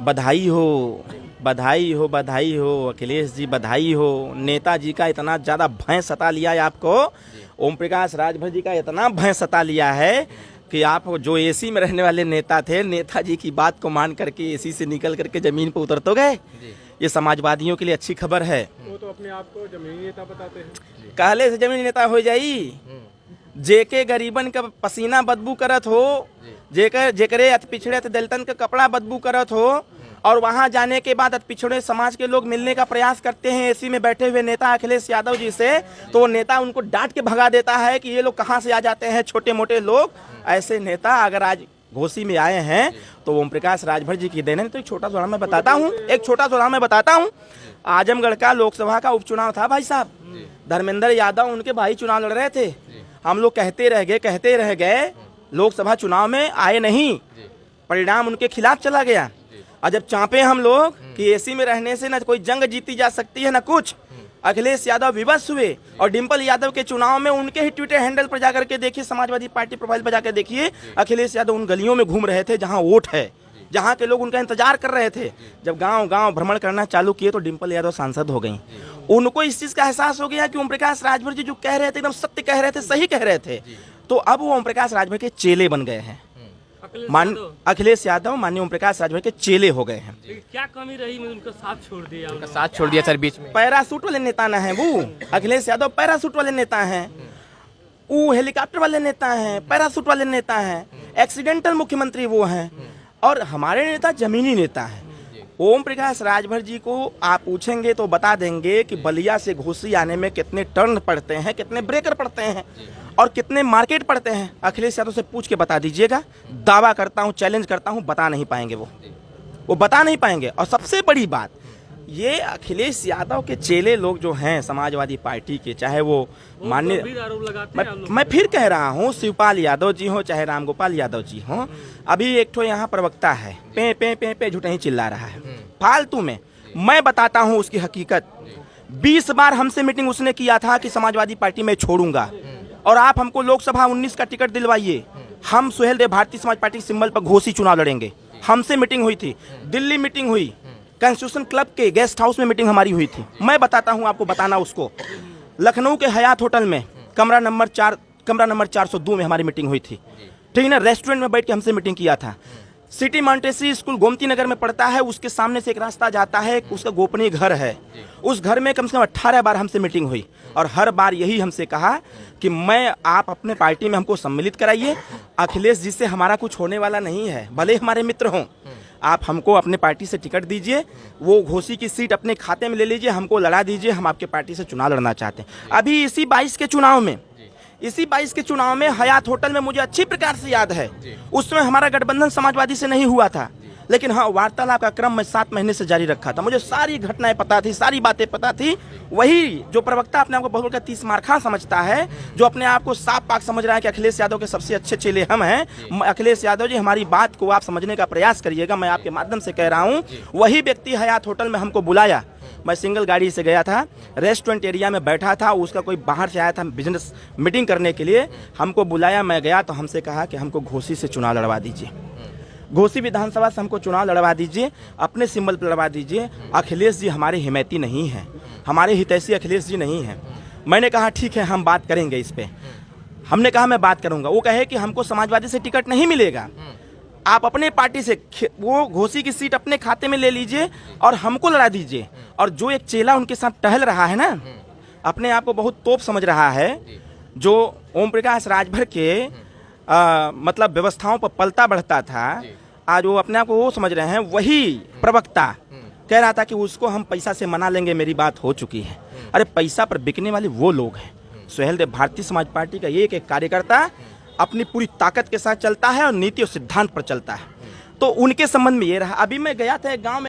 बधाई हो, बधाई हो, बधाई हो अखिलेश जी, बधाई हो। नेताजी का इतना ज़्यादा भय सता लिया है आपको, ओम प्रकाश राजभर जी का इतना भय सता लिया है कि आप जो एसी में रहने वाले नेता थे, नेताजी की बात को मान करके एसी से निकल करके जमीन पर उतर तो गए। ये समाजवादियों के लिए अच्छी खबर है। वो तो अपने आप को जमीनी नेता बताते हैं। कहले से जमीनी नेता हो जाई। जेके गरीबन का पसीना बदबू करत हो, जेकरे अति पिछड़े दलितन का कपड़ा बदबू करत हो, और वहां जाने के बाद अति पिछड़े समाज के लोग मिलने का प्रयास करते हैं एसी में बैठे हुए नेता अखिलेश यादव जी से, तो वो नेता उनको डांट के भगा देता है कि ये लोग कहां से आ जाते हैं, छोटे मोटे लोग। ऐसे नेता अगर आज घोसी में आए हैं तो ओम प्रकाश राजभर जी की देन है। तो एक छोटा सा मैं बताता हूँ, आजमगढ़ का लोकसभा का उपचुनाव था भाई साहब, धर्मेंद्र यादव उनके भाई चुनाव लड़ रहे थे। हम लोग कहते रह गए, लोकसभा चुनाव में आए नहीं, परिणाम उनके खिलाफ चला गया। और जब चापे हम लोग कि एसी में रहने से न कोई जंग जीती जा सकती है न कुछ, अखिलेश यादव विवश हुए। और डिंपल यादव के चुनाव में उनके ही ट्विटर हैंडल पर जाकर के देखिए, समाजवादी पार्टी प्रोफाइल पर जाकर देखिए, अखिलेश यादव उन गलियों में घूम रहे थे जहां वोट है, जहां के लोग उनका इंतजार कर रहे थे। जब गांव भ्रमण करना चालू किए तो डिंपल यादव सांसद हो गई। उनको इस चीज का एहसास हो गया कि ओम प्रकाश राजभर जी जो कह रहे थे एकदम सत्य कह रहे थे, सही कह रहे थे। तो अब वो ओम प्रकाश राजभर के चेले बन गए हैं। अखिलेश यादव माननीय ओम प्रकाश राजभर के चेले हो गए हैं। क्या कमी रही, उनका साथ छोड़ दिया सर बीच में। पैरासूट वाले नेता ना है वो, अखिलेश यादव पैरासूट वाले नेता हैं, वो हेलीकॉप्टर वाले नेता हैं, पैरासूट वाले नेता हैं, एक्सीडेंटल मुख्यमंत्री वो हैं। और हमारे नेता जमीनी नेता हैं। ओम प्रकाश राजभर जी को आप पूछेंगे तो बता देंगे कि बलिया से घोसी आने में कितने टर्न पड़ते हैं, कितने ब्रेकर पड़ते हैं और कितने मार्केट पड़ते हैं। अखिलेश यादव से पूछ के बता दीजिएगा। दावा करता हूं, चैलेंज करता हूं, बता नहीं पाएंगे वो बता नहीं पाएंगे। और सबसे बड़ी बात, ये अखिलेश यादव के चेले लोग जो हैं समाजवादी पार्टी के, चाहे वो माननीय, मैं फिर कह रहा हूँ, शिवपाल यादव जी हो चाहे रामगोपाल यादव जी हो, अभी एक ठो यहाँ प्रवक्ता है पे पे पे पे झूठे ही चिल्ला रहा है फालतू में। मैं बताता हूँ उसकी हकीकत। 20 बार हमसे मीटिंग उसने किया था कि समाजवादी पार्टी में छोड़ूंगा और आप हमको लोकसभा 19 का टिकट दिलवाइए, हम सुहेल देव भारतीय समाज पार्टी के सिंबल पर घोसी चुनाव लड़ेंगे। हमसे मीटिंग हुई थी, दिल्ली मीटिंग हुई, कॉन्स्टिट्यूशन क्लब के गेस्ट हाउस में मीटिंग हमारी हुई थी। मैं बताता हूं आपको, बताना उसको। लखनऊ के हयात होटल में कमरा नंबर 402 में हमारी मीटिंग हुई थी, ठीक है ना। रेस्टोरेंट में बैठ के हमसे मीटिंग किया था। City Montessori school Gomti Nagar में पड़ता है, उसके सामने से एक रास्ता जाता है, उसका गोपनीय घर है। उस घर में कम से कम 18 बार हमसे मीटिंग हुई और हर बार यही हमसे कहा कि आप अपने पार्टी में हमको सम्मिलित कराइए। अखिलेश जी से हमारा कुछ होने वाला नहीं है, भले हमारे मित्र हों, आप हमको अपने पार्टी से टिकट दीजिए, वो घोसी की सीट अपने खाते में ले लीजिए, हमको लड़ा दीजिए, हम आपके पार्टी से चुनाव लड़ना चाहते हैं। अभी इसी 22 के चुनाव में हयात होटल में मुझे अच्छी प्रकार से याद है, उसमें हमारा गठबंधन समाजवादी से नहीं हुआ था, लेकिन हाँ वार्तालाप का क्रम मैं 7 महीने से जारी रखा था। मुझे सारी घटनाएं पता थी, सारी बातें पता थी। वही जो प्रवक्ता अपने आप को बहुत 30 मार्खा समझता है, जो अपने आप को साफ पाक समझ रहा है कि अखिलेश यादव के सबसे अच्छे चेले हम हैं। अखिलेश यादव जी, हमारी बात को आप समझने का प्रयास करिएगा, मैं आपके माध्यम से कह रहा हूँ। वही व्यक्ति हयात होटल में हमको बुलाया, मैं सिंगल गाड़ी से गया था, रेस्टोरेंट एरिया में बैठा था, उसका कोई बाहर से आया था बिजनेस मीटिंग करने के लिए, हमको बुलाया, मैं गया तो हमसे कहा कि हमको घोसी से चुनाव लड़वा दीजिए, घोसी विधानसभा से हमको चुनाव लड़वा दीजिए, अपने सिंबल पर लड़वा दीजिए। अखिलेश जी हमारे हिमैती नहीं हैं, हमारे हितैषी अखिलेश जी नहीं हैं। मैंने कहा ठीक है, हम बात करेंगे इस पे। हमने कहा मैं बात करूंगा। वो कहे कि हमको समाजवादी से टिकट नहीं मिलेगा, आप अपने पार्टी से वो घोसी की सीट अपने खाते में ले लीजिए और हमको लड़ा दीजिए। और जो एक चेला उनके साथ टहल रहा है ना, अपने आप को बहुत तोप समझ रहा है, जो ओम प्रकाश राजभर के मतलब व्यवस्थाओं पर पलता बढ़ता था, आज वो अपने आप को वो समझ रहे हैं। वही प्रवक्ता कह रहा था कि उसको हम पैसा से मना लेंगे, मेरी बात हो चुकी है। अरे पैसा पर बिकने वाले वो लोग हैं। सुहेल देव भारतीय समाज पार्टी का एक एक कार्यकर्ता अपनी पूरी ताकत के साथ चलता है और नीति और सिद्धांत पर चलता है। तो उनके संबंध में ये रहा। अभी मैं गया था एक गाँव में,